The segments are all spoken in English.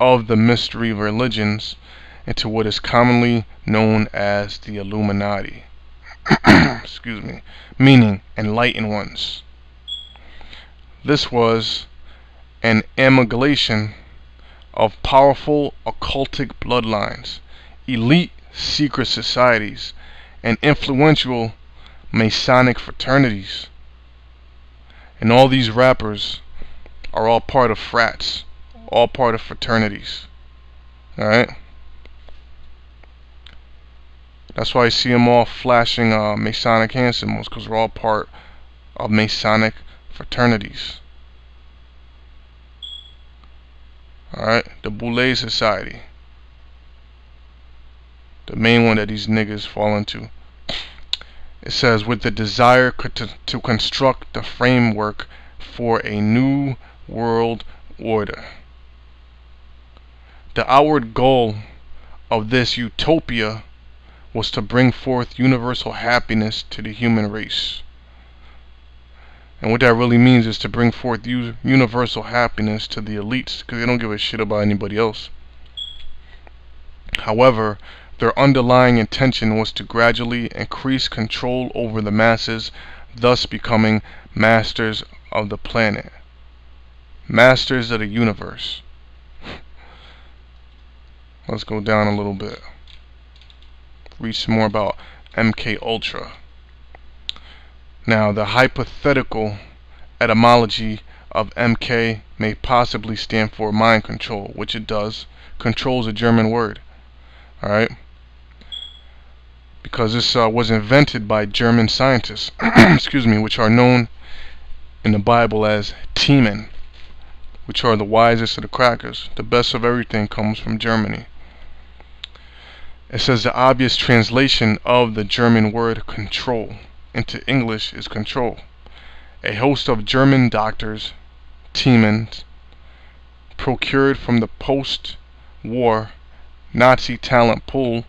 of the mystery religions into what is commonly known as the Illuminati. Excuse me, meaning enlightened ones. This was an amalgamation of powerful occultic bloodlines, elite secret societies, and influential Masonic fraternities. And all these rappers are all part of frats, all part of fraternities. Alright? That's why I see them all flashing Masonic hand symbols, because we're all part of Masonic fraternities. Alright? The Boule Society. The main one that these niggas fall into. It says, with the desire to construct the framework for a new world order. The outward goal of this utopia was to bring forth universal happiness to the human race. And what that really means is to bring forth universal happiness to the elites, because they don't give a shit about anybody else. However, their underlying intention was to gradually increase control over the masses, thus becoming masters of the planet, masters of the universe. Let's go down a little bit. Read some more about MK Ultra. Now, the hypothetical etymology of MK may possibly stand for mind control, which it does. Control is a German word. Alright? Because this was invented by German scientists, excuse me, which are known in the Bible as T-men, which are the wisest of the crackers. The best of everything comes from Germany. It says the obvious translation of the German word control into English is control. A host of German doctors, T-men, procured from the post-war Nazi talent pool,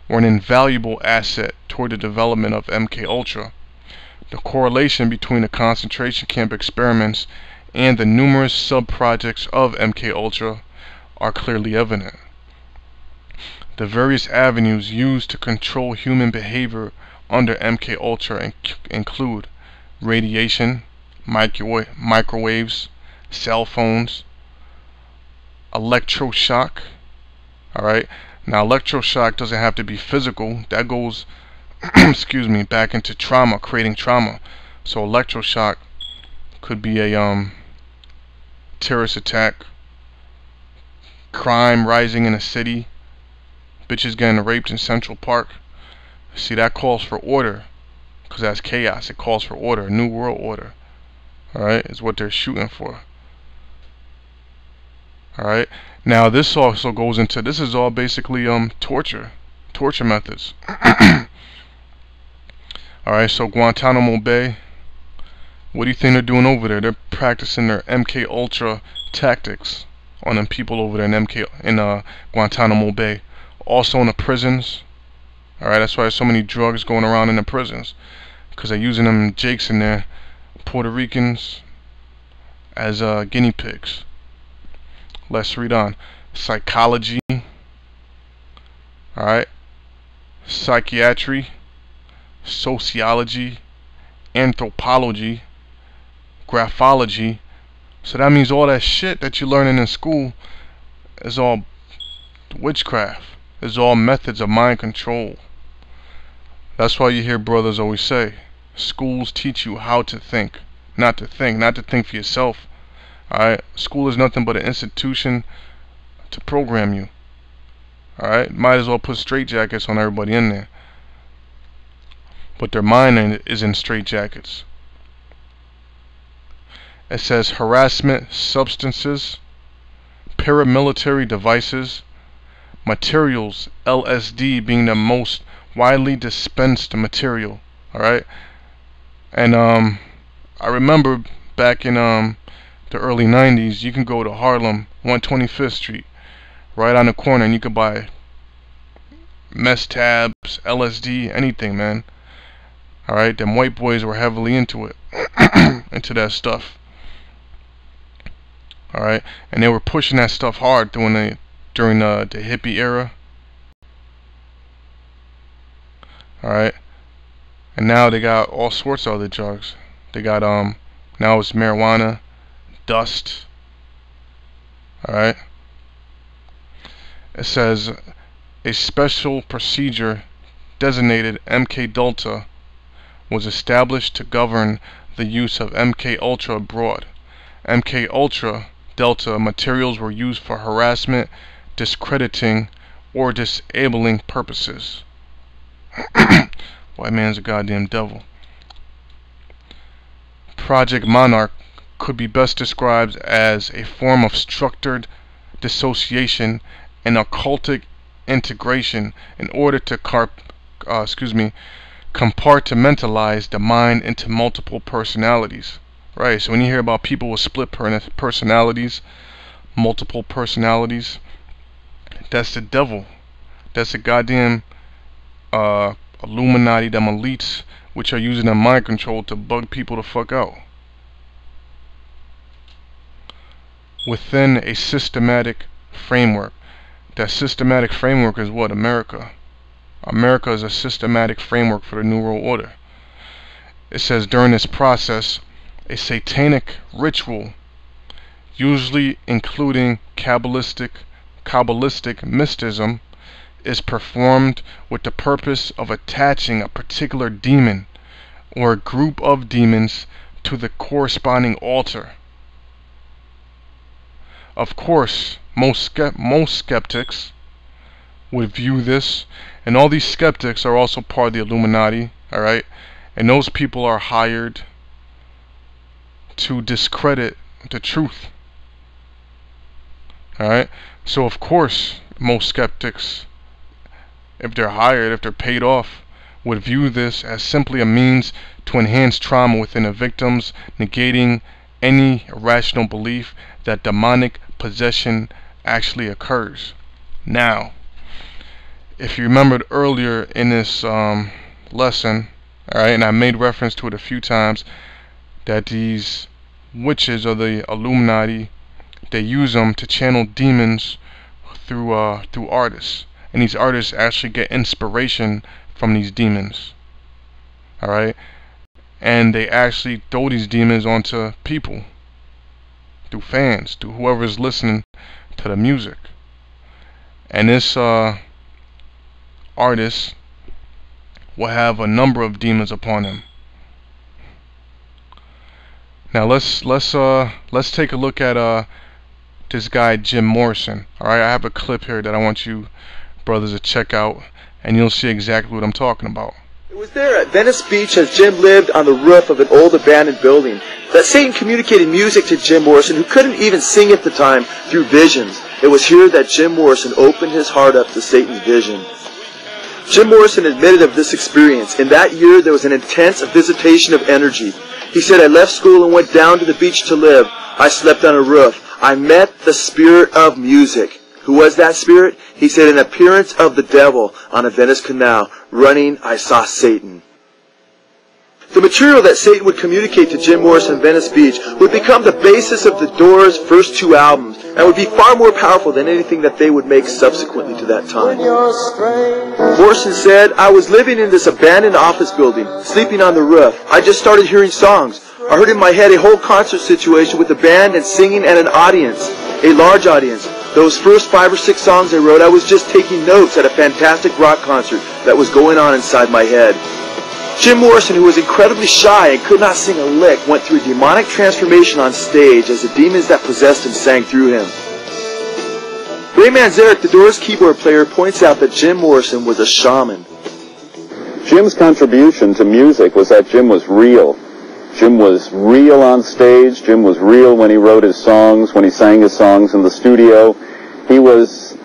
were an invaluable asset toward the development of MK Ultra. The correlation between the concentration camp experiments and the numerous sub-projects of MK Ultra are clearly evident. The various avenues used to control human behavior under MK Ultra include radiation, microwaves, cell phones, electroshock. Alright, now electroshock doesn't have to be physical. That goes excuse me, back into trauma, creating trauma. So electroshock could be a terrorist attack, crime rising in a city, bitches getting raped in Central Park. See, that calls for order, because that's chaos. It calls for order, a new world order. Alright, is what they're shooting for. Alright, now this also goes into, this is all basically torture methods. Alright, so Guantanamo Bay, what do you think they're doing over there? They're practicing their MK Ultra tactics on them people over there in Guantanamo Bay. Also in the prisons. Alright, that's why there's so many drugs going around in the prisons, because they're using them jakes in there, Puerto Ricans, as guinea pigs. Let's read on. Psychology. Alright. Psychiatry. Sociology. Anthropology. Graphology. So that means all that shit that you're learning in school is all witchcraft. It's all methods of mind control. That's why you hear brothers always say, schools teach you how to think, not to think for yourself. Alright, school is nothing but an institution to program you. Alright, might as well put straitjackets on everybody in there. But their mind is in straitjackets. It says harassment, substances, paramilitary devices, materials, LSD being the most widely dispensed material. Alright, and I remember back in the early 90s, you can go to Harlem, 125th Street, right on the corner, and you could buy mess tabs, LSD, anything, man. Alright, them white boys were heavily into it, into that stuff. Alright, and they were pushing that stuff hard during the hippie era. Alright, and now they got all sorts of other drugs. They got now it's marijuana, dust. Alright, it says a special procedure designated MK Delta was established to govern the use of MK Ultra abroad. MK Ultra Delta materials were used for harassment, discrediting, or disabling purposes. White man's a goddamn devil. Project Monarch could be best described as a form of structured dissociation and occultic integration in order to compartmentalize the mind into multiple personalities. Right, so when you hear about people with split personalities, multiple personalities, that's the devil. That's the goddamn Illuminati, them elites, which are using their mind control to bug people the fuck out. Within a systematic framework. That systematic framework is what? America. America is a systematic framework for the New World Order. It says during this process, a satanic ritual, usually including Kabbalistic mysticism, is performed with the purpose of attaching a particular demon or a group of demons to the corresponding altar. Of course, most skeptics would view this, and all these skeptics are also part of the Illuminati, alright? And those people are hired to discredit the truth. Alright? So of course, most skeptics, if they're hired, if they're paid off, would view this as simply a means to enhance trauma within the victims, negating any irrational belief that demonic possession actually occurs. Now, if you remembered earlier in this lesson, alright, and I made reference to it a few times, that these witches of the Illuminati, they use them to channel demons through artists, and these artists actually get inspiration from these demons. Alright, and they actually throw these demons onto people, through fans, through whoever's listening to the music. And this artist will have a number of demons upon him. Now let's take a look at this guy Jim Morrison. Alright, I have a clip here that I want you brothers to check out, and you'll see exactly what I'm talking about. It was there at Venice Beach as Jim lived on the roof of an old abandoned building that Satan communicated music to Jim Morrison, who couldn't even sing at the time, through visions. It was here that Jim Morrison opened his heart up to Satan's vision. Jim Morrison admitted of this experience. In that year there was an intense visitation of energy. He said, "I left school and went down to the beach to live. I slept on a roof. I met the spirit of music." Who was that spirit? He said, "An appearance of the devil on a Venice canal. Running, I saw Satan." The material that Satan would communicate to Jim Morrison on Venice Beach would become the basis of the Doors' first two albums, and would be far more powerful than anything that they would make subsequently to that time. Morrison said, "I was living in this abandoned office building, sleeping on the roof. I just started hearing songs. I heard in my head a whole concert situation with a band and singing and an audience, a large audience. Those first 5 or 6 songs I wrote, I was just taking notes at a fantastic rock concert that was going on inside my head." Jim Morrison, who was incredibly shy and could not sing a lick, went through a demonic transformation on stage as the demons that possessed him sang through him. Ray Manzarek, the Doors keyboard player, points out that Jim Morrison was a shaman. Jim's contribution to music was that Jim was real. Jim was real on stage. Jim was real when he wrote his songs, when he sang his songs in the studio. He was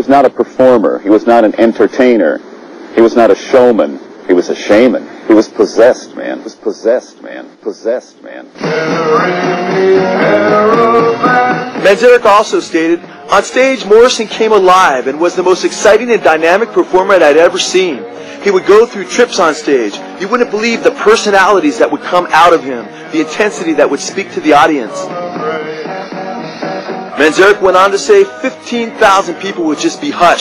not a performer. He was not an entertainer. He was not a showman. He was a shaman. He was possessed, man. He was possessed, man. Possessed, man. Manzarek also stated, "On stage, Morrison came alive and was the most exciting and dynamic performer I'd ever seen. He would go through trips on stage. You wouldn't believe the personalities that would come out of him, the intensity that would speak to the audience." Manzarek went on to say 15,000 people would just be hushed